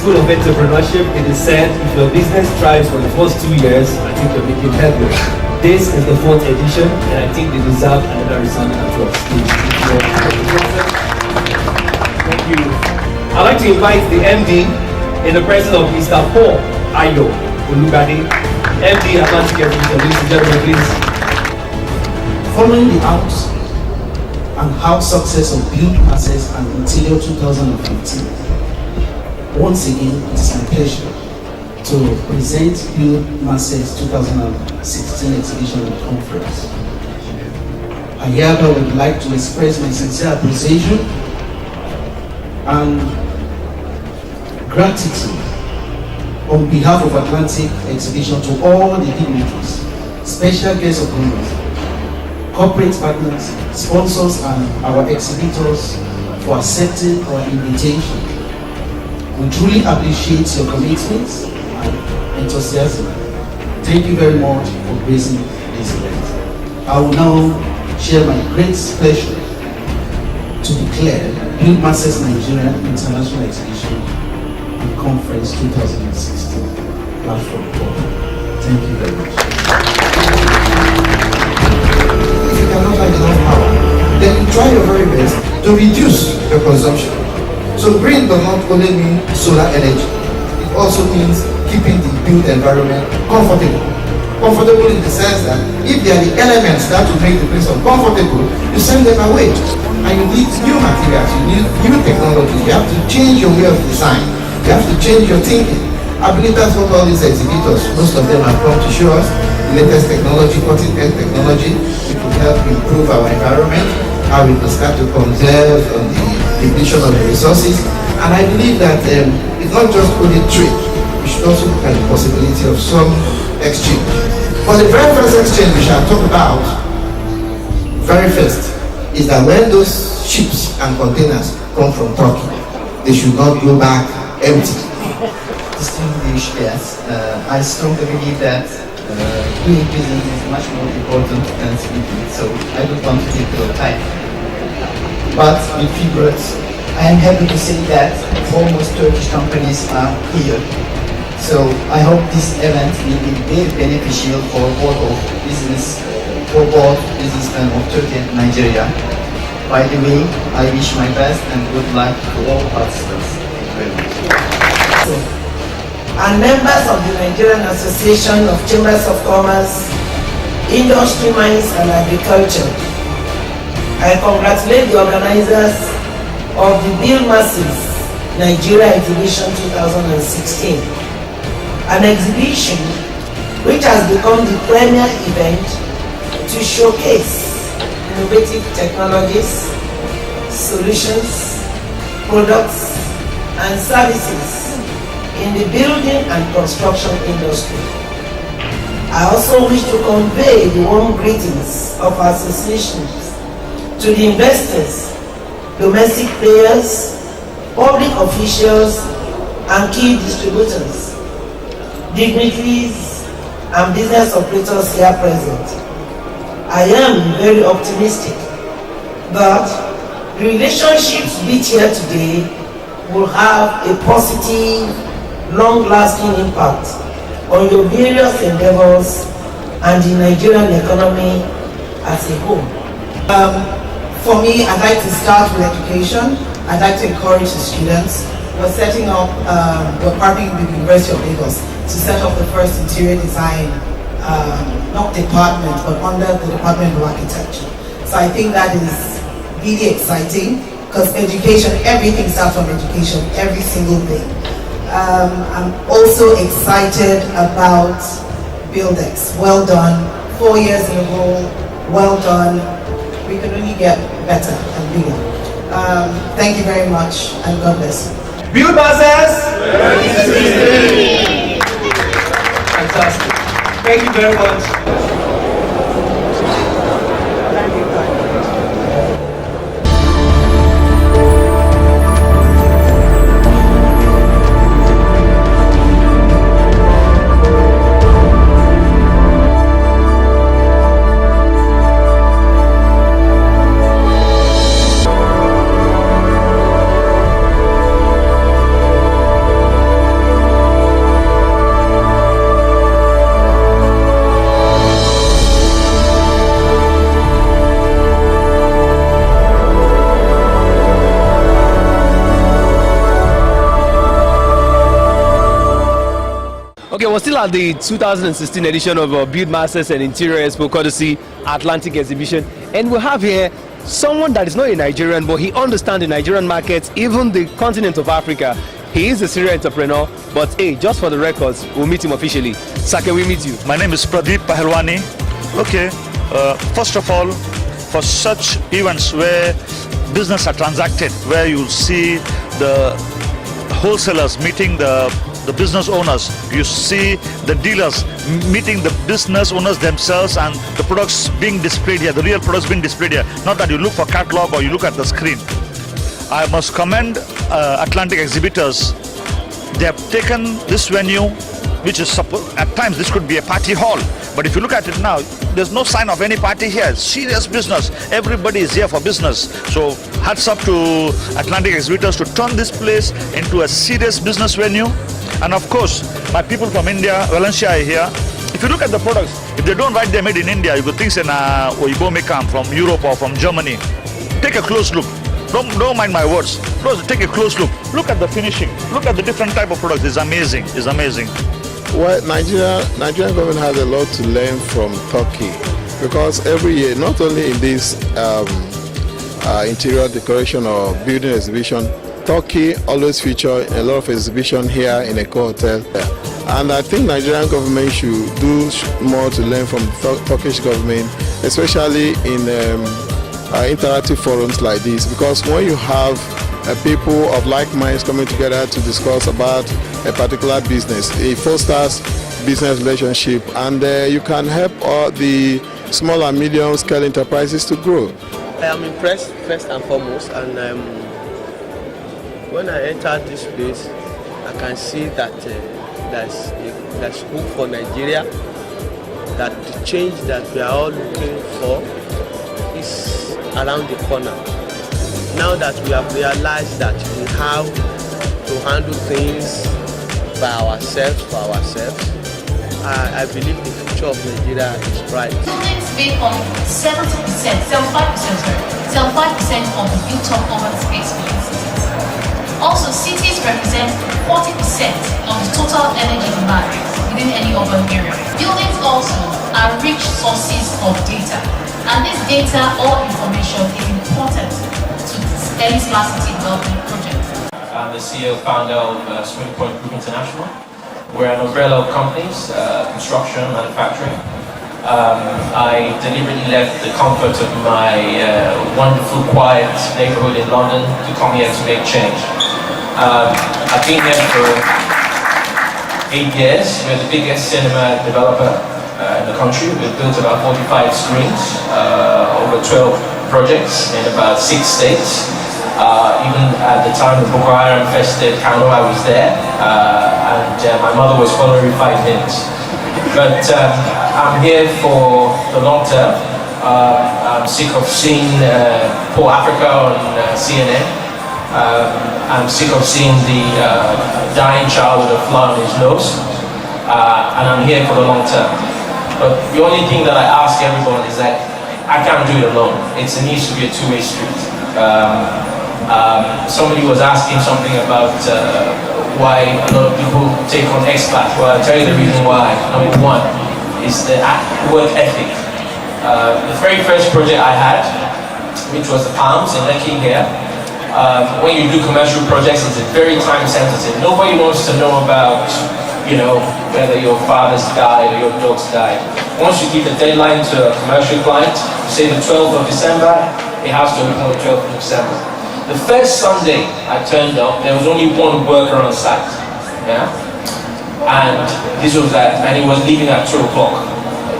School of Entrepreneurship. It is said if your business thrives for the first 2 years, I think you're making headway. This is the 4th edition, and I think they deserve another resounding applause. Thank you. I'd like to invite the MD in the presence of Mr. Paul Ayo Olugade, MD Atlantic Airport. Ladies and gentlemen, please. Following the house success of Buildmacex and Interior 2015, once again it is my pleasure to present Buildmacex 2016 exhibition and conference. I hereby would like to express my sincere appreciation and gratitude on behalf of Atlantic Exhibition to all the dignitaries, special guests of honor, corporate partners, sponsors, and our exhibitors for accepting our invitation. We truly appreciate your commitment and enthusiasm. Thank you very much for gracing this event. I will now share my great pleasure to declare Buildmacex Nigeria International Exhibition and Conference 2016 platform open. Thank you very much. If you cannot find enough power, then you try your very best to reduce your consumption. So green does not only mean solar energy, it also means keeping the built environment comfortable. Comfortable in the sense that if there are the elements that will make the place uncomfortable, you send them away. And you need new materials, you need new technology, you have to change your way of design, you have to change your thinking. I believe that's what all these exhibitors, most of them have come to show us, the latest technology, cutting-edge technology, which will help improve our environment, how we can start to conserve on the depletion of the resources. And I believe that it's not just only trade, we should also look at the possibility of some exchange. For the very first exchange we shall talk about, very first, is that when those ships and containers come from Turkey, they should not go back empty. Distinguished guests, I strongly believe that doing business is much more important than speaking, so I don't want to take your time. But in figures, I am happy to say that foremost Turkish companies are here. So I hope this event will be very beneficial for both businessmen of Turkey and Nigeria. By the way, I wish my best and good luck to all participants. Thank you very much. And members of the Nigerian Association of Chambers of Commerce, Industry, Mines and Agriculture, I congratulate the organizers of the Buildmacex Nigeria Exhibition 2016, an exhibition which has become the premier event to showcase innovative technologies, solutions, products, and services in the building and construction industry. I also wish to convey the warm greetings of our associations to the investors, domestic players, public officials, and key distributors, dignitaries, and business operators here present. I am very optimistic that the relationships built here today will have a positive, long-lasting impact on your various endeavors and the Nigerian economy as a whole. For me, I'd like to start with education. I'd like to encourage the students. We're setting up, we're partnering with the University of Lagos to set up the first interior design, not department, but under the Department of Architecture. So I think that is really exciting because education, everything starts from education, every single thing. I'm also excited about Buildmacex. Well done. 4 years in a row. Well done. We can only get better and bigger. Thank you very much and God bless you. Buildmacex! Fantastic. Thank you very much. Okay, we're still at the 2016 edition of Buildmacex and Interior Expo, courtesy Atlantic Exhibition, and we have here someone that is not a Nigerian, but he understands the Nigerian market, even the continent of Africa. He is a serial entrepreneur, but hey, just for the records, we'll meet him officially. Sir, can we meet you? My name is Pradeep Pahelwani. Okay, first of all, for such events where business are transacted, where you'll see the wholesalers meeting the business owners, you see the dealers meeting the business owners themselves, and the products being displayed here, the real products being displayed here. Not that you look for catalog or you look at the screen. I must commend Atlantic exhibitors. They have taken this venue, which is at times this could be a party hall, but if you look at it now, there's no sign of any party here. Serious business. Everybody is here for business. So hats up to Atlantic exhibitors to turn this place into a serious business venue. And of course, my people from India, Valencia, are here. If you look at the products, if they don't write they're made in India, you could think Buildmacex from Europe or from Germany. Take a close look. Don't mind my words. Take a close look. Look at the finishing. Look at the different type of products. It's amazing. It's amazing. Well, Nigerian government has a lot to learn from Turkey, because every year, not only in this interior decoration or building exhibition, Turkey always feature a lot of exhibition here in Eco Hotel. And I think Nigerian government should do more to learn from the Turkish government, especially in interactive forums like this, because when you have people of like minds coming together to discuss about a particular business, it fosters business relationship, and you can help all the small and medium scale enterprises to grow. I am impressed first and foremost, and when I entered this place, I can see that there's hope for Nigeria, that the change that we are all looking for is around the corner. Now that we have realized that we have to handle things by ourselves, for ourselves, I believe the future of Nigeria is bright. Buildings make up 75% of the built-up urban space within cities. Also, cities represent 40% of the total energy demand within any urban area. Buildings also are rich sources of data, and this data or information is important to any smart city development project. I'm the CEO and founder of Swing Point Group International. We're an umbrella of companies, construction, manufacturing. I deliberately left the comfort of my wonderful, quiet neighborhood in London to come here to make change. I've been here for 8 years. We're the biggest cinema developer in the country. We've built about 45 screens, over 12 projects in about 6 states. Even at the time the Boko Haram infested Kano, I was there, and my mother was following 5 minutes. But I'm here for the long term. I'm sick of seeing poor Africa on CNN. I'm sick of seeing the dying child with a flower on his nose, and I'm here for the long term. But the only thing that I ask everyone is that I can't do it alone. It needs to be a two-way street. Somebody was asking something about why a lot of people take on expats. Well, I'll tell you the reason why. Number one is the work ethic. The very first project I had, which was the Palms in Lekki here, when you do commercial projects, it's very time sensitive. Nobody wants to know about, whether your father's died or your dog's died. Once you give a deadline to a commercial client, say the 12th of December, it has to open on the 12th of December. The first Sunday I turned up, there was only one worker on site. Yeah? And this was and he was leaving at 2 o'clock.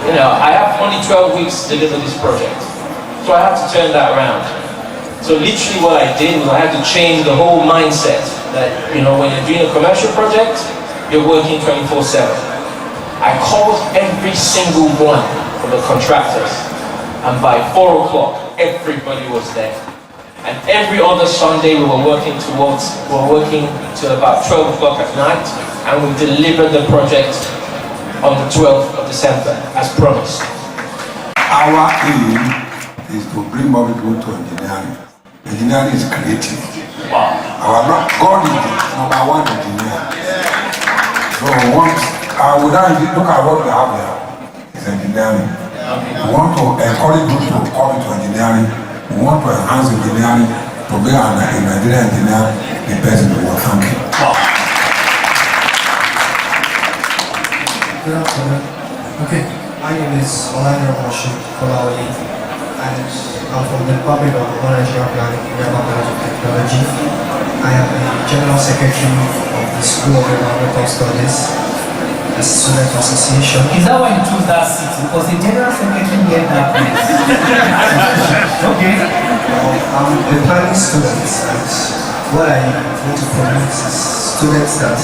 I have only 12 weeks to deliver this project. So I had to turn that around. So literally what I did was I had to change the whole mindset that, when you're doing a commercial project, you're working 24/7. I called every single one of the contractors, and by 4 o'clock, everybody was there. And every other Sunday we were working till about 12 o'clock at night, and we delivered the project on the 12th of December, as promised. Our aim is to bring more people to engineering. Engineering is creative. Wow. God is the #1 engineer. So once would now look at what we have there. It's engineering. We want to encourage people to come into engineering. We want to enhance engineering to be a Nigerian engineer, the best in the world. Thank you. Good afternoon. Okay, my name is Olaina Moshi Kolawole, and I'm from the Department of Management Planning, Yaba College of Technology. I am the General Secretary of the School of Environmental Studies, the Student Association. Is that why you chose that seat? Because the General Secretary get that place. Okay. I'm a planning student, and what I want to promote is students that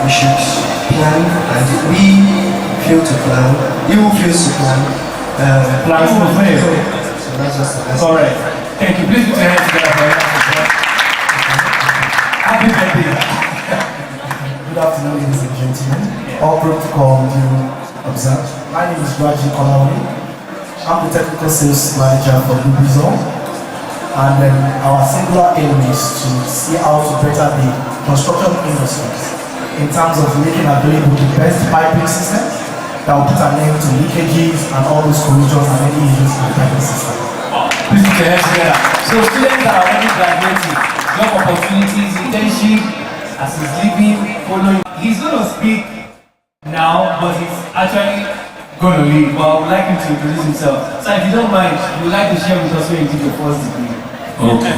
we should plan, and we fail to plan, you fail to plan, Plans to fail. So that's just the best. Correct. Thank you. Please put your hands together for everyone. Happy birthday. Good afternoon, ladies and gentlemen. All protocol due observed. My name is Raji Kolawole. I'm the technical sales manager for Buildmacex, and our singular aim is to see how to better the construction industries in terms of making available the best piping system that will put an end to leakages and all those corrosions and any issues in the piping system. Please put your hands together. So students are already graduating. Job opportunities, internship, as he's leaving, following. He's going to speak now, but he's actually going to leave. But I would like him to introduce himself. So if you don't mind, you would like to share with us where you did your first degree. Okay.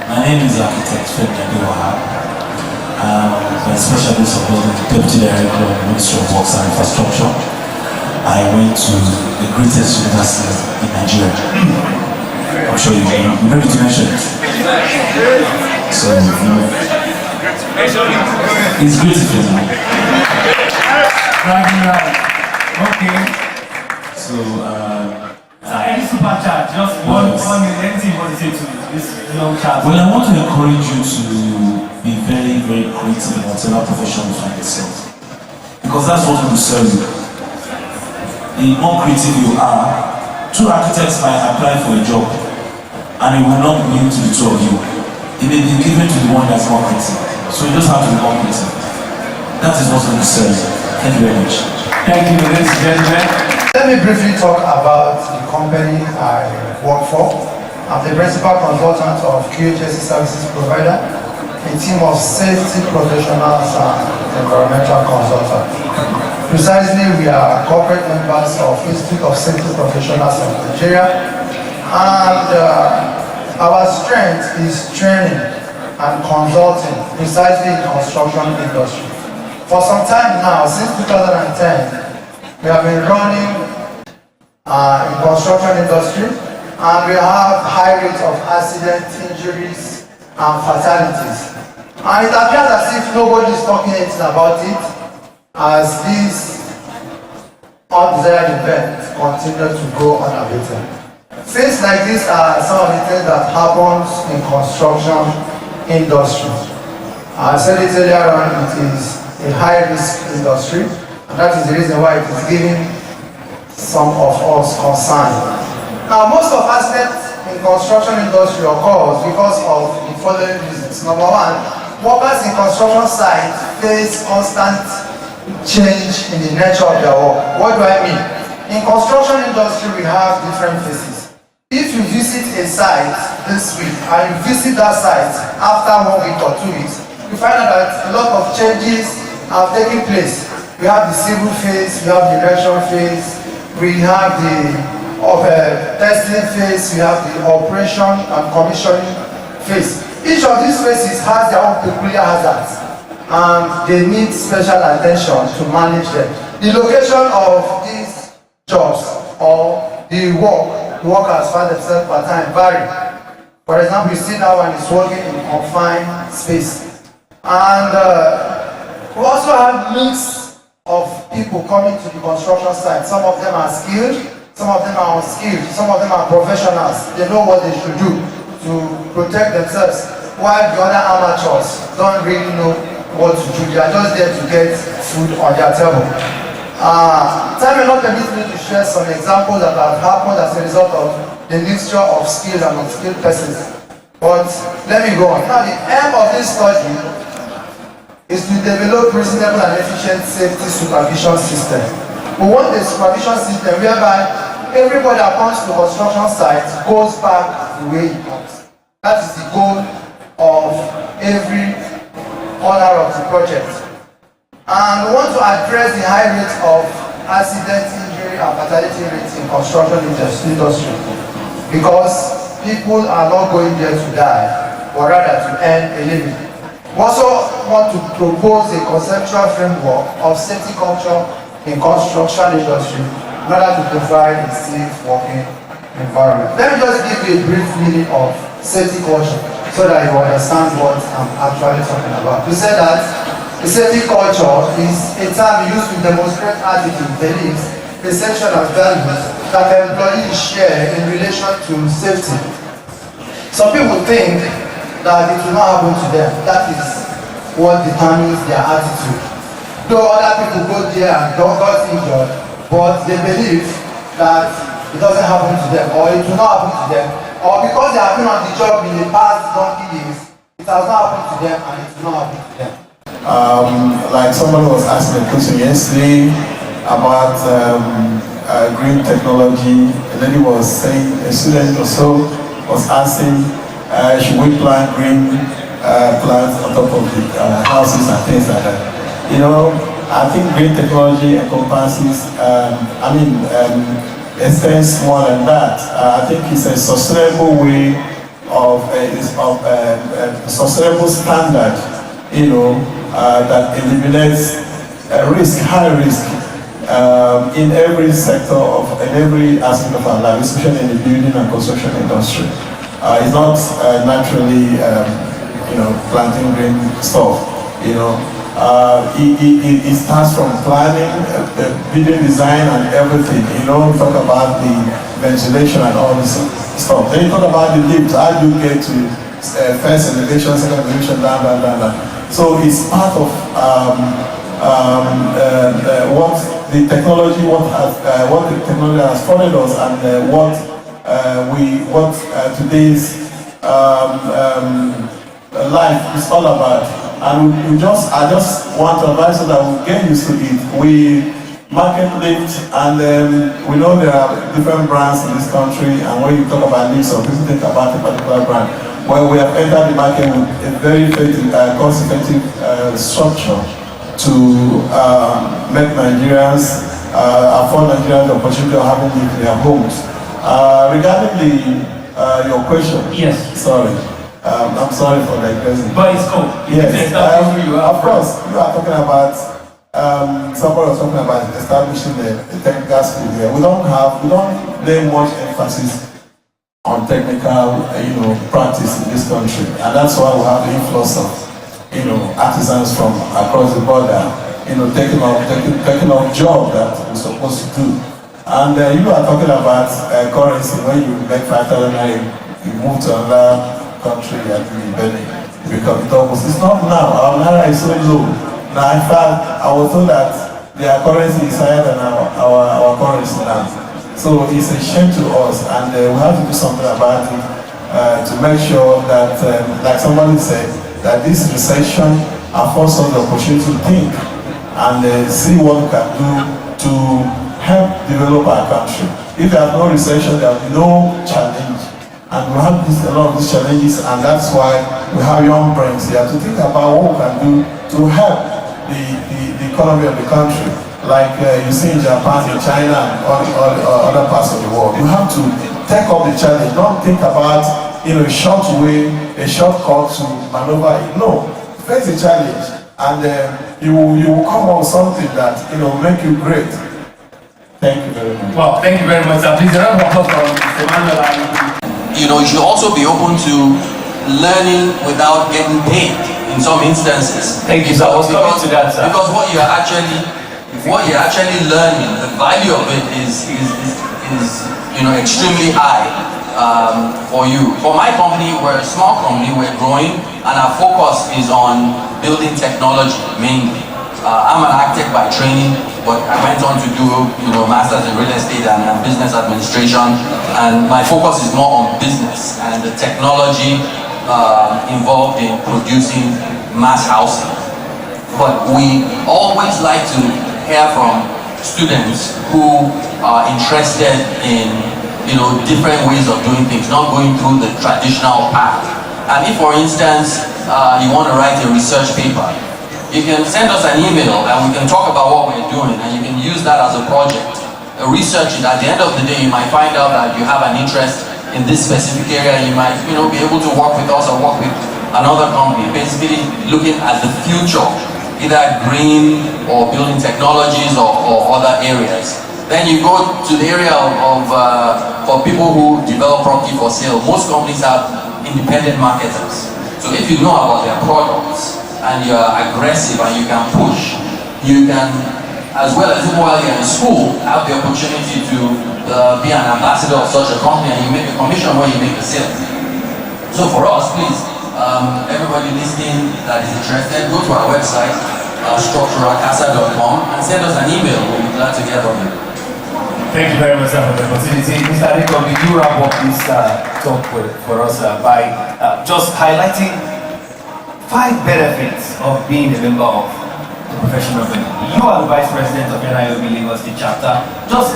My name is Architect Femi Wahab. I'm especially supporting the Deputy Director of the Ministry of Works and Infrastructure. I went to the greatest university in Nigeria. I'm sure you know to mention it. So, it's beautiful. Right. Okay. So, any super chat, just one minute, anything you want to say to this young child. well, I want to encourage you to be very, very creative in whatever profession you find yourself. Because that's what will serve you. The more creative you are, two architects might apply for a job and it will not be to the two of you. It may be given to the one that's more creative. So you just have to be more creative. That is what's going to serve you. Thank you very much. Thank you, ladies and gentlemen. Let me briefly talk about the company I work for. I'm the principal consultant of QHSE Services Provider, a team of safety professionals and environmental consultants. Precisely, we are corporate members of Institute of Safety Professionals of Nigeria, and our strength is training and consulting precisely in the construction industry. For some time now, since 2010, we have been running in construction industry, and we have high rates of accident, injuries, and fatalities. And it appears as if nobody is talking anything about it, as these undesired events continue to go unabated. Things like this are some of the things that happens in construction industry. I said it earlier on, it is a high-risk industry, and that is the reason why it is giving some of us concern. Now, most of accidents in construction industry occurs because of the following reasons. Number one, workers in construction sites face constant change in the nature of their work. What do I mean? In construction industry, we have different phases. If you visit a site this week and you visit that site after 1 week or 2 weeks, you find out that a lot of changes have taken place. We have the civil phase, we have the erection phase, we have the testing phase, we have the operation and commissioning phase. Each of these phases has their own peculiar hazards, and they need special attention to manage them. The location of these jobs or the workers find themselves per time vary. For example, you see that one is working in confined space. And we also have mix of people coming to the construction site. Some of them are skilled, some of them are unskilled, some of them are professionals. They know what they should do to protect themselves, while the other amateurs don't really know what to do. They are just there to get food on their table. Time may not permit me to share some examples that have happened as a result of the mixture of skilled and unskilled persons. But let me go on. Now, the aim of this study is to develop reasonable and efficient safety supervision system. We want a supervision system whereby everybody that comes to the construction site goes back the way he comes. That is the goal of every owner of the project. And we want to address the high rate of accident, injury and fatality rates in construction industry because people are not going there to die, but rather to earn a living. We also want to propose a conceptual framework of safety culture in construction industry in order to provide a safe working environment. Let me just give you a brief meaning of safety culture so that you understand what I'm actually talking about. We said that the safety culture is a term used to demonstrate attitude, beliefs, perception and values that employees share in relation to safety. Some people think that it will not happen to them. That is what determines their attitude. Though other people go there and got injured, but they believe that it doesn't happen to them, or it will not happen to them, or because they have been on the job in the past donkey years, it has not happened to them and it will not happen to them. Like somebody was asking a question yesterday about green technology. A lady was saying, a student or so was asking, should we plant green plants on top of the houses and things like that? You know, I think green technology encompasses, extends more than that. I think it's a sustainable way of a sustainable standard, you know, that eliminates risk, high risk, in every sector in every aspect of our life, especially in the building and construction industry. It's not naturally, planting green stuff. It starts from planning, building design, and everything. Talk about the ventilation and all this stuff. Then you talk about the lift. How do you get to first elevation, second elevation, down. So it's part of what the technology, what the technology has followed us, and what today's life is all about. And I just want to advise you that we get used to it. We market lift, and we know there are different brands in this country, and when you talk about lifts, some people think about a particular brand. Well, we have entered the market with a very cost-effective structure to make Nigerians, afford Nigerians the opportunity of having lift in their homes. Regarding your question, yes. Sorry. I'm sorry for digressing. But it's cool. Yes. Of course, you are talking about, somebody was talking about establishing a technical school here. We don't lay much emphasis on technical, practice in this country. And that's why we have the influx of, artisans from across the border, taking up job that we're supposed to do. And you are talking about currency. When you make 5,000 naira, you move to another country and you become doubles. It's not now. Our naira is so low. Now, in fact, I was told that their currency is higher than our currency now. So it's a shame to us, and we have to do something about it to make sure that, like somebody said, that this recession affords us the opportunity to think and see what we can do to help develop our country. If there is no recession, there will be no challenge. And we have a lot of these challenges, and that's why we have young brains here to think about what we can do to help the economy of the country. Like you see in Japan, in China, and all other parts of the world. You have to take up the challenge. Don't think about a short way, a shortcut to maneuver it. No, face the challenge, and you will come up with something that make you great. Thank you very much. Well, thank you very much, sir. Please, a round of applause for Emmanuel. You should also be open to learning without getting paid in some instances. Thank you, sir. I was coming to that, sir. Because what you're actually learning, the value of it is extremely high for you. For my company, we're a small company, we're growing, and our focus is on building technology mainly. I'm an architect by training, but I went on to do masters in real estate and business administration, and my focus is more on business and the technology involved in producing mass housing. But we always like to hear from students who are interested in different ways of doing things, not going through the traditional path. And if, for instance, you want to write a research paper, you can send us an email and we can talk about what we're doing, and you can use that as a project. Research it. At the end of the day, you might find out that you have an interest in this specific area. You might, be able to work with us or work with another company. Basically, looking at the future, either green or building technologies or other areas. Then you go to the area for people who develop property for sale. Most companies have independent marketers. So if you know about their products and you are aggressive and you can push, you can, as well as while you're in school, have the opportunity to be an ambassador of such a company, and you make a commission when you make the sale. So for us, please, everybody listening that is interested, go to our website, structuralcasa.com, and send us an email. We'll be glad to get on you. Thank you very much for the opportunity. Mr. Adekon, we do wrap up this talk for us by just highlighting 5 benefits of being a member of the professional body. You are the Vice President of NIOB Lagos State Chapter. Just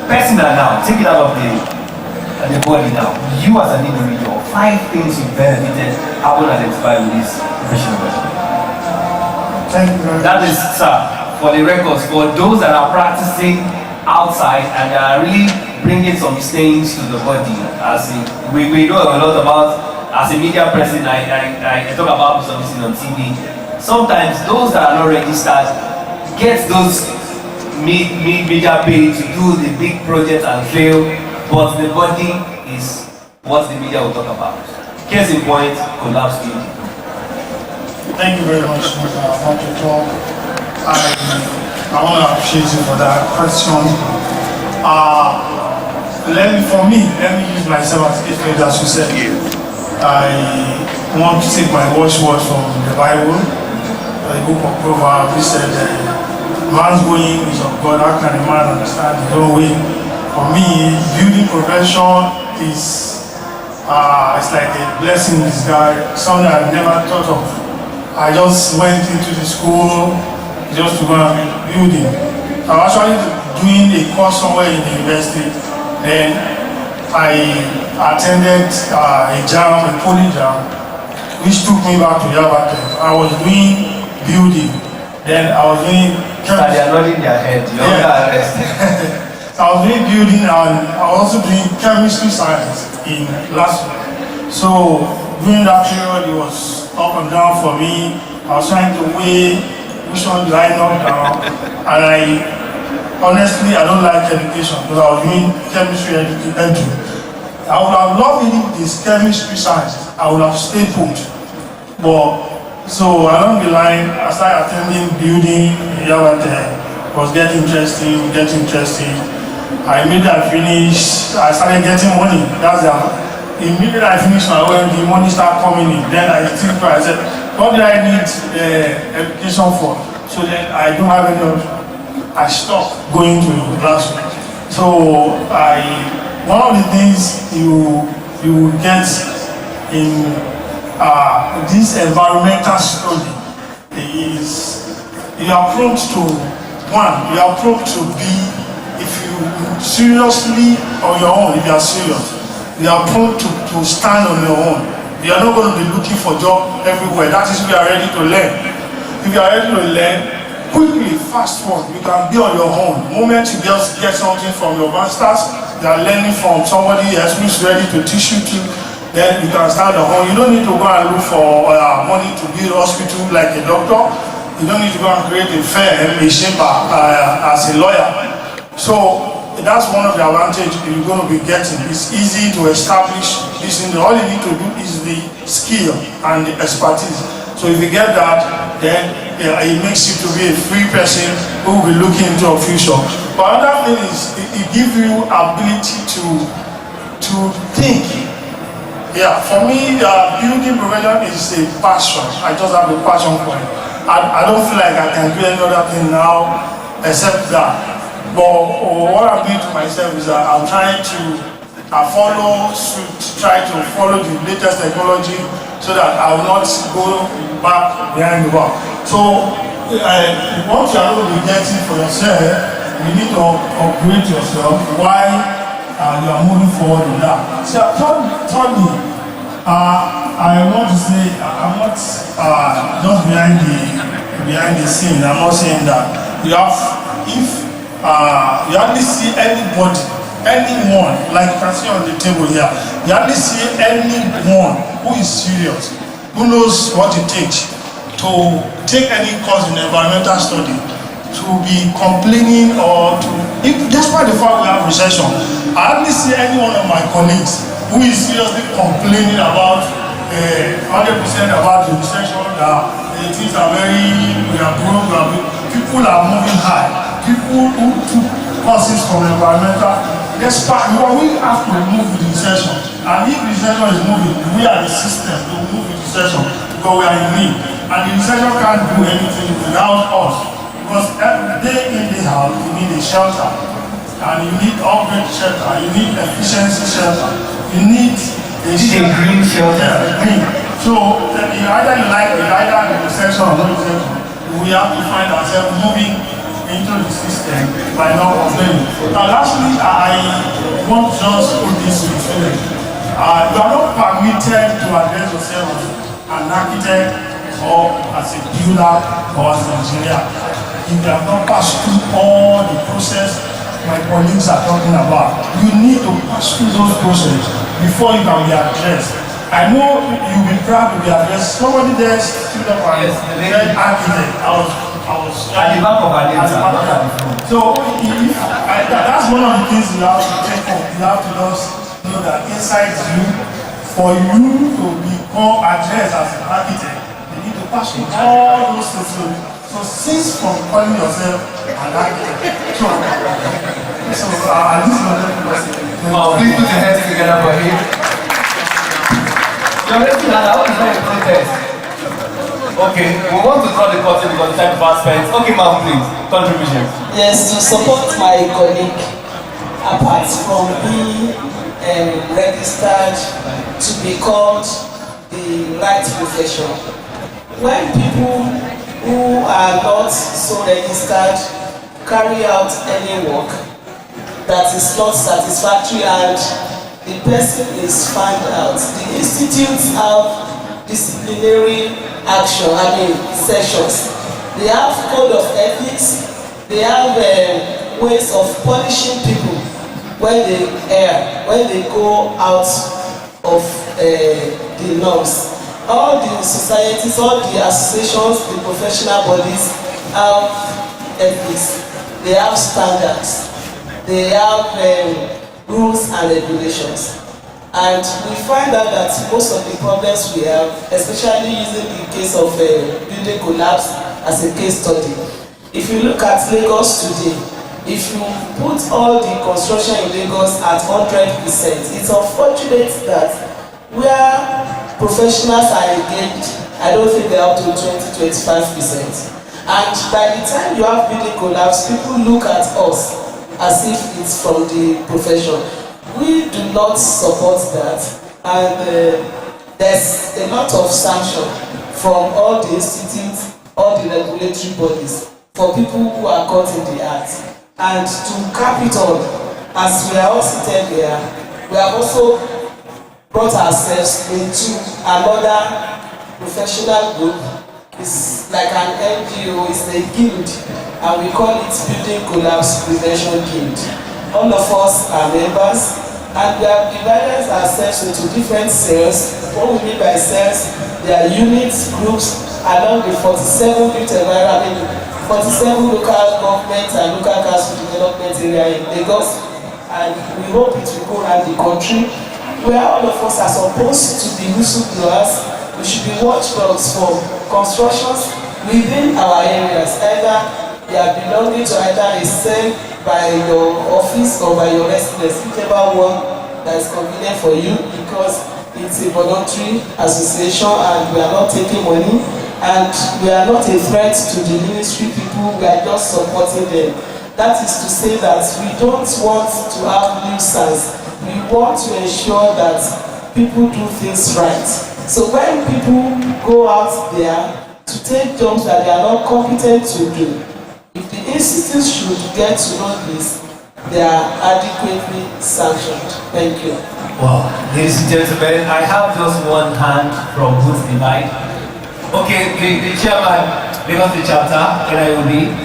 personal now, take it out of the body now. You as an individual, 5 things you benefited, how will identify with this professional body? Thank you very much. That is, sir, for the records, for those that are practicing outside and are really bringing some stains to the body. As we know a lot about, as a media person, I talk about something on TV. Sometimes those that are not registered get those media paid to do the big project and fail, but the body is what the media will talk about. Case in point, collapse field. Thank you very much, Dr. Paul. I want to appreciate you for that question. Let me use myself as if as you said. I want to take my watchword from the Bible, the book of Proverbs. It said, man's going is of God, how can a man understand his own way? For me, building profession is it's like a blessing in disguise, something I've never thought of. I just went into the school just to go and be building. I'm actually doing a course somewhere in the university. Then I attended a jam, a poly jam, which took me back to Yaba. I was doing building. Then I was doing chemistry. They are nodding their head. I was doing building and I was also doing chemistry science in last week. So during that period, it was up and down for me. I was trying to weigh which one do I knock down, and honestly, I don't like education because I was doing chemistry education. I would have loved it if this chemistry science, I would have stayed put. But, so along the line, I started attending building, it was getting interesting. I immediately finished, I started getting money. Immediately I finished my OMD, money started coming in. Then I think I said, what do I need education for? So then I don't have any option. I stopped going to classroom. So one of the things you get in this environmental study is you are prone to be, if you seriously on your own, if you are serious, you are prone to stand on your own. You are not going to be looking for job everywhere. That is if you are ready to learn. If you are ready to learn, quickly, fast forward, you can be on your own. The moment you just get something from your masters, you are learning from somebody else who is ready to teach you to, then you can start your own. You don't need to go and look for money to build a hospital like a doctor. You don't need to go and create a firm, a chamber as a lawyer. So that's one of the advantages you're going to be getting. It's easy to establish this thing. All you need to do is the skill and the expertise. So if you get that, then it makes you to be a free person who will be looking into a future. But another thing is it gives you ability to think. Yeah, for me, building profession is a passion. I just have a passion for it. I don't feel like I can do any other thing now except that. But what I'm doing to myself is that I'm trying to try to follow the latest technology so that I will not go back behind the bar. So what you are going to be getting for yourself, you need to upgrade yourself while you are moving forward with that. So, thirdly, I want to say I'm not just behind the scene. I'm not saying that if you hardly see anybody, anyone, like you can see on the table here, you hardly see anyone who is serious, who knows what it takes to take any course in environmental study, to be complaining or to, despite the fact we have recession, I hardly see any one of my colleagues who is seriously complaining about 100% about the recession, that things are we are broke, people are moving high, people who took courses from environmental, despite we have to move with the recession, and if the recession is moving, we are the system to move with the recession, because we are in need, and the recession can't do anything without us, because day in, day out, you need a shelter, and you need upgrade shelter, you need efficiency shelter, you need a green shelter. Yeah, green. So either you like it, either the recession or no recession, we have to find ourselves moving into the system by not complaining. Now lastly, I want to just put this to the students. You are not permitted to address yourself as an architect or as a builder or as an engineer if you have not passed through all the process my colleagues are talking about. You need to pass through those processes before you can be addressed. I know you'll be proud to be addressed. Somebody there stood up and said architect. I was at the back of our data. So that's one of the things you have to check on. You have to just know that inside you, for you to become addressed as an architect, you need to pass through all those things. So cease from calling yourself an architect. So this is not please put your hands together for him. You're looking at how is that a protest? Okay, we want to draw the curtain because the time fast spent. Okay, ma'am, please, contribution. Yes, to support my colleague, apart from being registered to be called the right profession, when people who are not so registered carry out any work that is not satisfactory and the person is found out, the institutes have disciplinary action, sessions. They have code of ethics, they have ways of punishing people when they err, when they go out of the norms. All the societies, all the associations, the professional bodies have ethics, they have standards, they have rules and regulations. And we find out that most of the problems we have, especially using the case of building collapse as a case study. If you look at Lagos today, if you put all the construction in Lagos at 100%, it's unfortunate that where professionals are engaged, I don't think they're up to 20-25%. And by the time you have building collapse, people look at us as if it's from the profession. We do not support that, and there's a lot of sanction from all the institutes, all the regulatory bodies for people who are caught in the act. And to cap it on, as we are all seated here, we have also brought ourselves into another professional group. It's like an NGO, it's a guild, and we call it Building Collapse Prevention Guild. All of us are members, and we have divided ourselves into different cells. What we mean by cells, they are units, groups, along the 47 built environment, 47 local government and local council development area in Lagos, and we hope it will go around the country, where all of us are supposed to be whistleblowers. We should be watchdogs for constructions within our areas, either they are belonging to either a cell by your office or by your residence, whichever one that is convenient for you, because it's a voluntary association and we are not taking money and we are not a threat to the ministry people, we are just supporting them. That is to say that we don't want to have nuisance, we want to ensure that people do things right. So when people go out there to to take jobs that they are not competent to do. If the institutes should get to know this, they are adequately sanctioned. Thank you. Wow, ladies and gentlemen, I have just one hand from Boots Divide. Okay, the chairman, because the chapter, NIOB,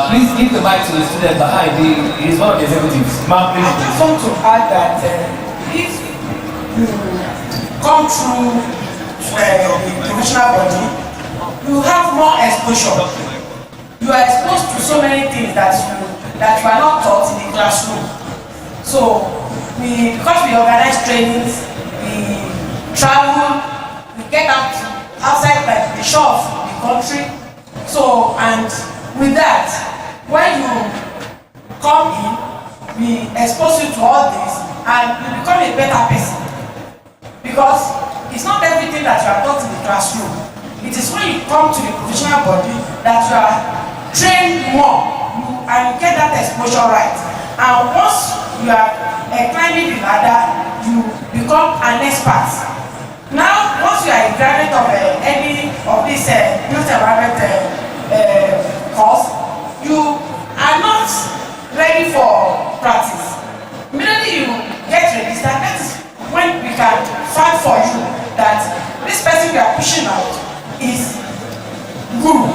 please give the mic to the student behind. He is one of the executives. Mark, please. I just want to add that if you come through the professional body, you have more exposure. You are exposed to so many things that you are not taught in the classroom. So, because we organize trainings, we travel, we get out outside like the shore of the country. So, and with that, when you come in, we expose you to all this and you become a better person. Because it's not everything that you are taught in the classroom. It is when you come to the professional body that you are trained more and you get that exposure right. And once you are climbing the ladder, you become an expert. Now, once you are a graduate of any of this built environment course, you are not ready for practice. Immediately you get registered, that is when we can find for you that this person we are pushing out is good.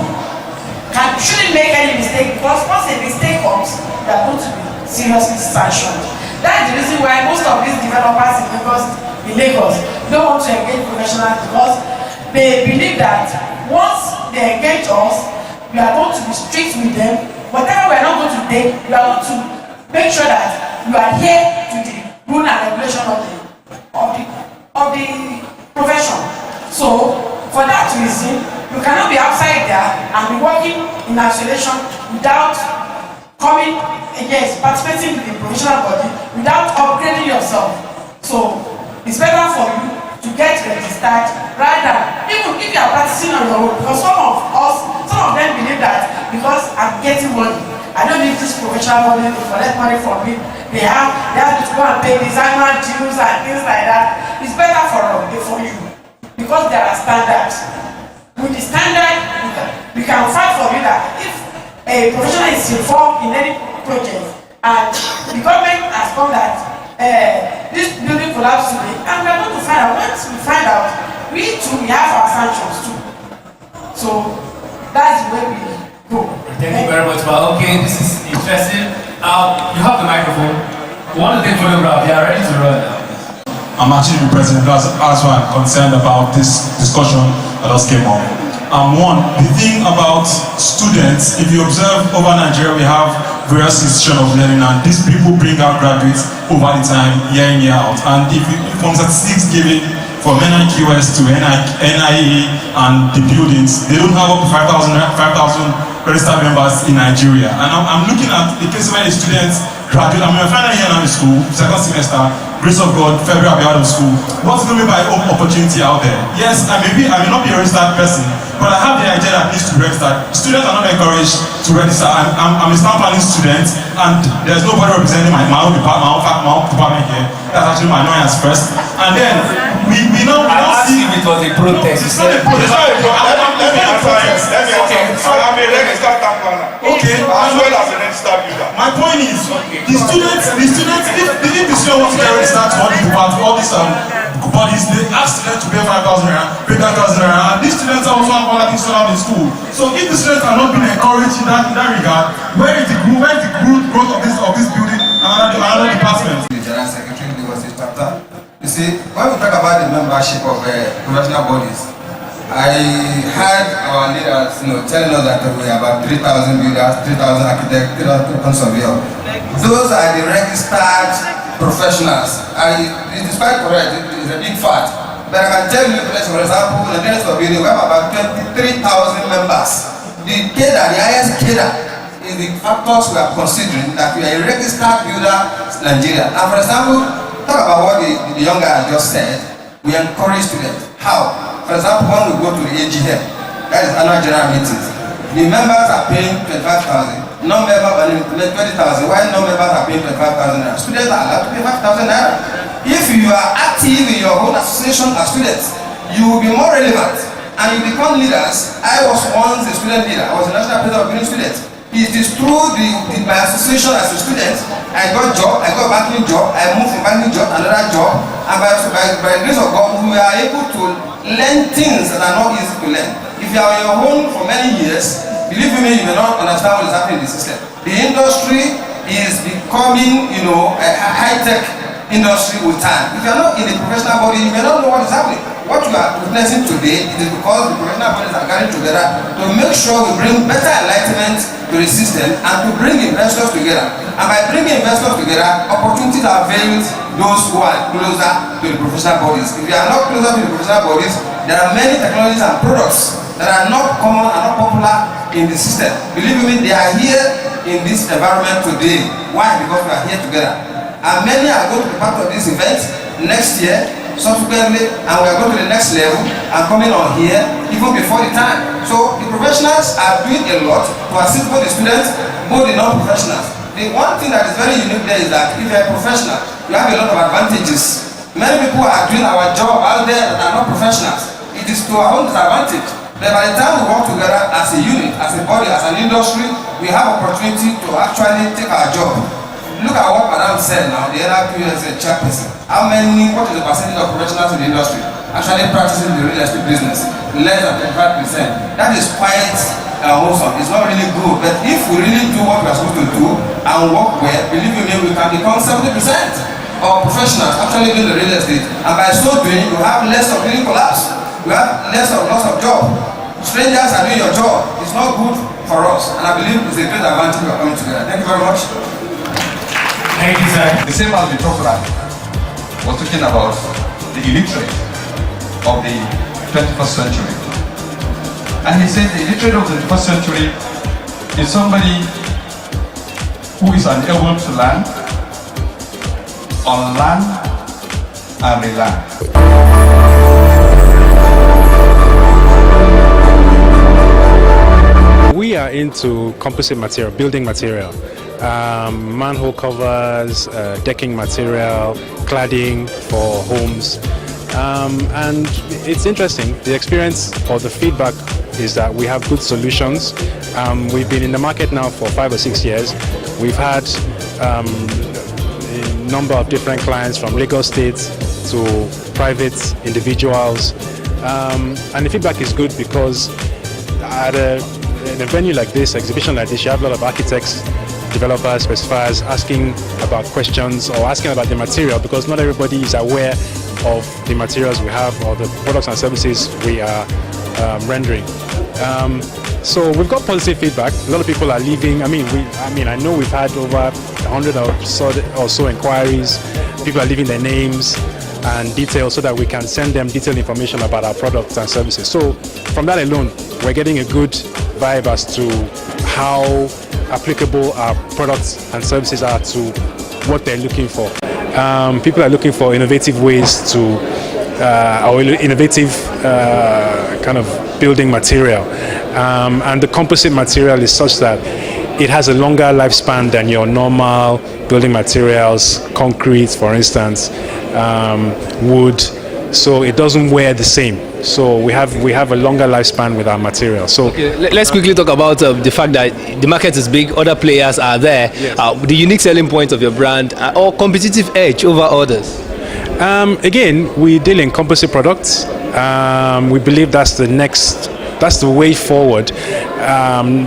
Shouldn't make any mistake, because once a mistake comes, they are going to be seriously sanctioned. That's the reason why most of these developers in Lagos don't want to engage professionals, because they believe that once they engage us, we are going to be strict with them. Whatever we are not going to take, we are going to make sure that you are here to the rule and regulation of the profession. So, for that reason, you cannot be outside there and be working in isolation without coming, yes, participating in the professional body without upgrading yourself. So, it's better for you to get registered rather than, even if you are practicing on your own, because some of them believe that because I'm getting money, I don't need this professional body to collect money from me. They have to go and pay designer dues and things like that. It's better for you because there are standards. With the standard, we can fight for you that if a professional is involved in any project and the government has found that this building collapsed today, and we are going to find out. Once we find out, we have our sanctions too. So that's the way we go. Thank you very much, Val. Okay, this is interesting. You have the microphone. We want to take photograph. You are ready to run now. I'm actually the president. That's why I'm concerned about this discussion that just came up. One, the thing about students, if you observe over Nigeria, we have various institutions of learning, and these people bring out graduates over the time, year in, year out. And if from statistics given from NIQS to NIE and the buildings, they don't have up to 5,000 registered members in Nigeria. And I'm looking at the case where the students graduate. I'm in my final year now in school, second semester. Grace of God, February I'll be out of school. What's going to be my own opportunity out there? Yes, I may not be a registered person, but I have the idea that needs to be registered. Students are not encouraged to register. I'm a staff planning student, and there's nobody representing my own department here. That's actually my annoyance first. And then we don't see if it was a protest. It's not a protest. Let me answer. I'm a registered staff planner. Okay. As well as a registered builder. My point is, the students, if the student wants to get registered to all these bodies, they ask students to pay 5,000 naira, pay 10,000 naira, and these students are also all that installed in school. So if the students are not being encouraged in that regard, where is the growth of this building and another department? The General Secretary, Lagos State Chapter. You see, when we talk about the membership of professional bodies, I heard our leaders, telling us that we have about 3,000 builders, 3,000 architects, 3,000 surveyors. Those are the registered professionals. It is quite correct, it is a big fact. But I can tell you, for example, in the Building Surveying, we have about 23,000 members. The highest cadre is the factors we are considering that we are a registered builder in Nigeria. And for example, talk about what the young guy has just said, we encourage students. How? For example, when we go to the AGM, that is annual general meetings, the members are paying 25,000, non-members are paying 20,000, while non-members are paying 25,000 naira. Students are allowed to pay 5,000 naira. If you are active in your own association as students, you will be more relevant and you become leaders. I was once a student leader. I was a national president of building students. It is through my association as a student, I got job, I got banking job, I moved from banking job to another job, and by the grace of God, we are able to learn things that are not easy to learn. If you are on your own for many years, believe me, you may not understand what is happening in the system. The industry is becoming, you know, a high-tech industry with time. If you are not in a professional body, you may not know what is happening. What you are witnessing today is because the professional bodies are gathering together to make sure we bring better enlightenment to the system and to bring investors together. And by bringing investors together, opportunities are availed those who are closer to the professional bodies. If you are not closer to the professional bodies, there are many technologies and products that are not common and not popular in the system. Believe me, they are here in this environment today. Why? Because we are here together. And many are going to be part of this event next year, subsequently, and we are going to the next level and coming on here even before the time. So the professionals are doing a lot to assist both the students, both the non-professionals. The one thing that is very unique there is that if you are a professional, you have a lot of advantages. Many people are doing our job out there that are not professionals. It is to our own disadvantage. But by the time we work together as a unit, as a body, as an industry, we have opportunity to actually take our job. Look at what Madam said now, the NRP as a chairperson. What is the percentage of professionals in the industry actually practicing the real estate business? Less than 25%. That is quite awesome. It's not really good. But if we really do what we are supposed to do and work well, believe me, we can become 70% of professionals actually doing the real estate. And by so doing, you have less of building collapse. You have less of loss of job. Strangers are doing your job. It's not good for us. And I believe it's a great advantage of coming together. Thank you very much. Thank you, sir. The same as the talker was talking about the illiterate of the 21st century. And he said the illiterate of the 21st century is somebody who is unable to learn, unlearn, and relearn. We are into composite material, building material. Manhole covers, decking material, cladding for homes, and it's interesting. The experience or the feedback is that we have good solutions. We've been in the market now for 5 or 6 years. We've had a number of different clients from Lagos State to private individuals, and the feedback is good because in a venue like this, exhibition like this, you have a lot of architects, developers, specifiers asking about questions or asking about the material, because not everybody is aware of the materials we have or the products and services we are rendering. So we've got positive feedback. A lot of people are leaving. I know we've had over 100 or so inquiries. People are leaving their names and details so that we can send them detailed information about our products and services. So from that alone, we're getting a good vibe as to how applicable our products and services are to what they're looking for. People are looking for innovative ways to, or innovative kind of building material. And the composite material is such that it has a longer lifespan than your normal building materials, concrete, for instance, wood. So it doesn't wear the same. So we have a longer lifespan with our material. So okay, let's quickly talk about the fact that the market is big, other players are there. Yes. The unique selling point of your brand or competitive edge over others. Again, we deal in composite products. We believe that's the way forward. And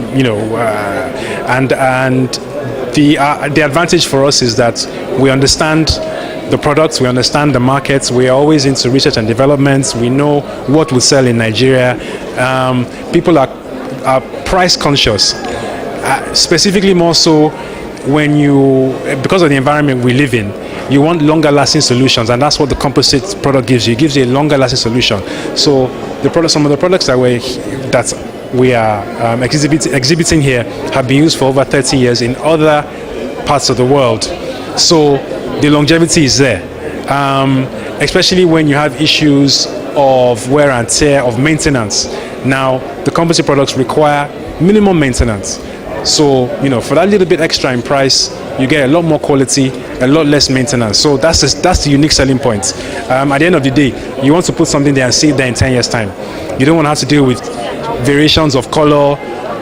the advantage for us is that we understand the products, we understand the markets, we are always into research and development, we know what will sell in Nigeria. People are price conscious, specifically more so when because of the environment we live in. You want longer lasting solutions, and that's what the composite product gives you. It gives you a longer lasting solution. So some of the products that we are exhibiting here have been used for over 30 years in other parts of the world. So the longevity is there, especially when you have issues of wear and tear, of maintenance. Now, the composite products require minimum maintenance. So, for that little bit extra in price, you get a lot more quality a lot less maintenance. So that's the unique selling point. At the end of the day, you want to put something there and see it there in 10 years' time. You don't want to have to deal with variations of color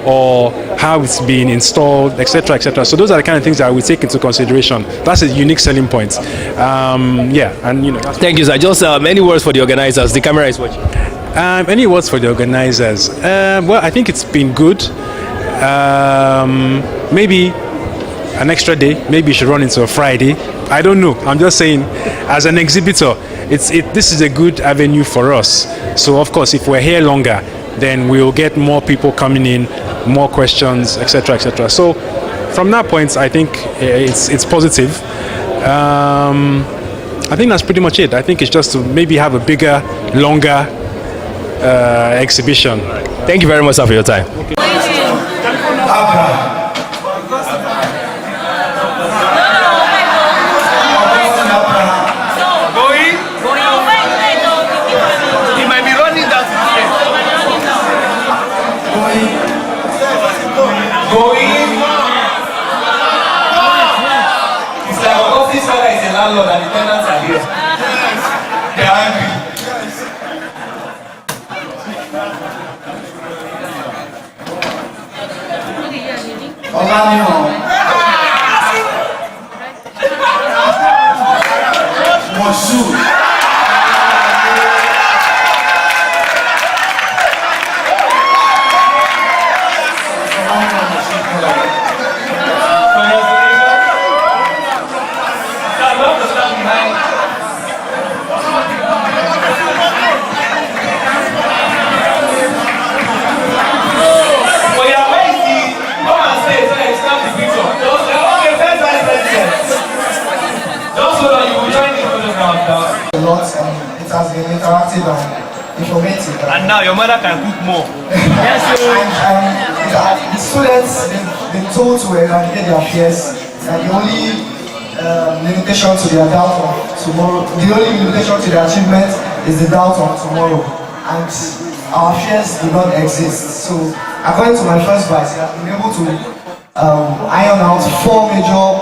or how it's been installed, etc., etc. So those are the kind of things that we take into consideration. That's a unique selling point. Thank you, sir. Just any words for the organizers. The camera is watching. Any words for the organizers? Well, I think it's been good. Maybe an extra day. Maybe you should run into a Friday. I don't know. I'm just saying, as an exhibitor, this is a good avenue for us. So of course, if we're here longer, then we'll get more people coming in, more questions, etc., etc. So from that point, I think it's positive. I think that's pretty much it. I think it's just to maybe have a bigger, longer exhibition. Thank you very much, sir, for your time. Okay. Landlord and the tenants are here. They are angry. It has been interactive and informative. And now your mother can cook more. Yes, the students been told to eradicate their fears, and the only limitation to their doubt of tomorrow, the only limitation to their achievement is the doubt of tomorrow. And our fears do not exist. So according to my first vice, I have been able to iron out 4 major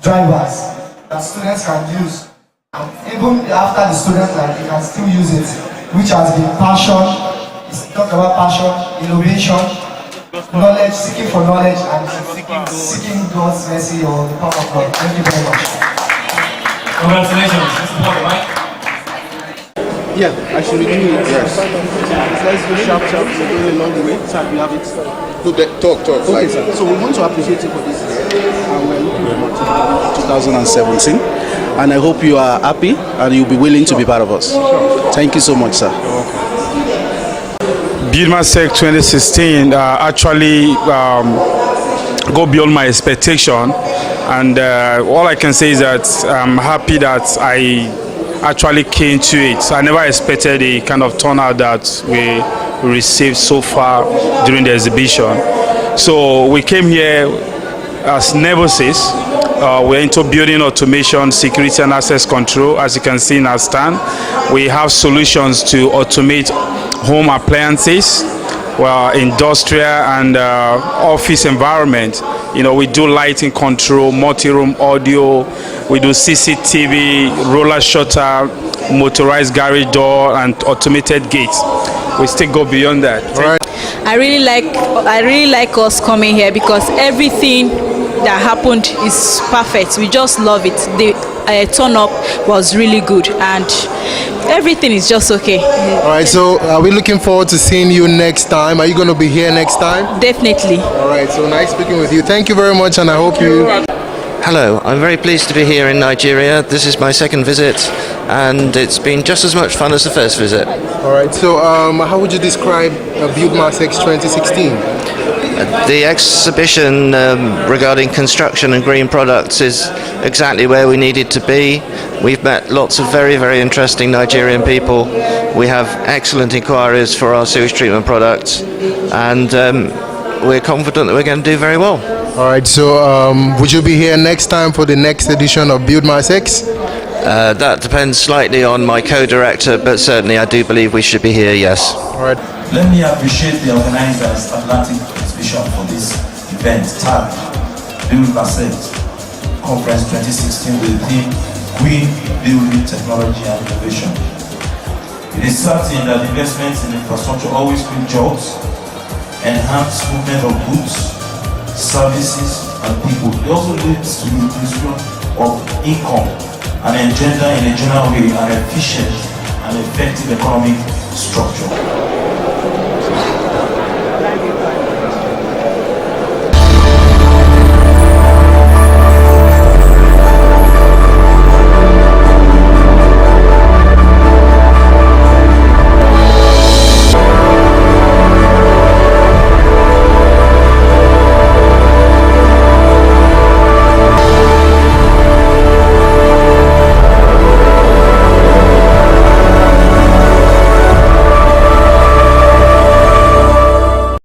drivers that students can use. Even after the students, they can still use it, which has been passion. It's talked about passion, innovation, knowledge, seeking for knowledge, and seeking God's mercy or the power of God. Thank you very much. Congratulations. Yeah, I should renew it. Yes. Let's do sharp. We're going a long way. Sir, you have it. Talk. Okay, sir. So we want to appreciate you for this year. We're looking forward to 2017. And I hope you are happy and you'll be willing to be part of us. Thank you so much, sir. Buildmacex 2016 actually go beyond my expectation, and all I can say is that I'm happy that I actually came to it. I never expected the kind of turnout that we received so far during the exhibition. So we came here as novices. We're into building automation, security and access control. As you can see in our stand, we have solutions to automate home appliances, industrial and office environment. We do lighting control, multi-room audio, we do CCTV, roller shutter, motorized garage door and automated gates. We still go beyond that. Right. I really like us coming here because everything that happened is perfect. We just love it. The turn up was really good and everything is just okay. All right, so are we looking forward to seeing you next time? Are you going to be here next time? Definitely. All right, so nice speaking with you. Thank you very much, and I hope you... Hello, I'm very pleased to be here in Nigeria. This is my second visit and it's been just as much fun as the first visit. All right, so how would you describe Buildmacex 2016? The exhibition regarding construction and green products is exactly where we needed to be. We've met lots of very, very interesting Nigerian people. We have excellent inquiries for our sewage treatment products, and we're confident that we're going to do very well. All right, so would you be here next time for the next edition of Buildmacex? That depends slightly on my co-director, but certainly I do believe we should be here, yes. All right. Let me appreciate the organizers, Atlantic Exhibition, for this event, TAG, Buildmacex. Conference 2016 with the theme Green Building Technology and Innovation. It is certain that investments in infrastructure always bring jobs, enhance movement of goods, services, and people. It also leads to the inclusion of income and engender in a general way an efficient and effective economic structure.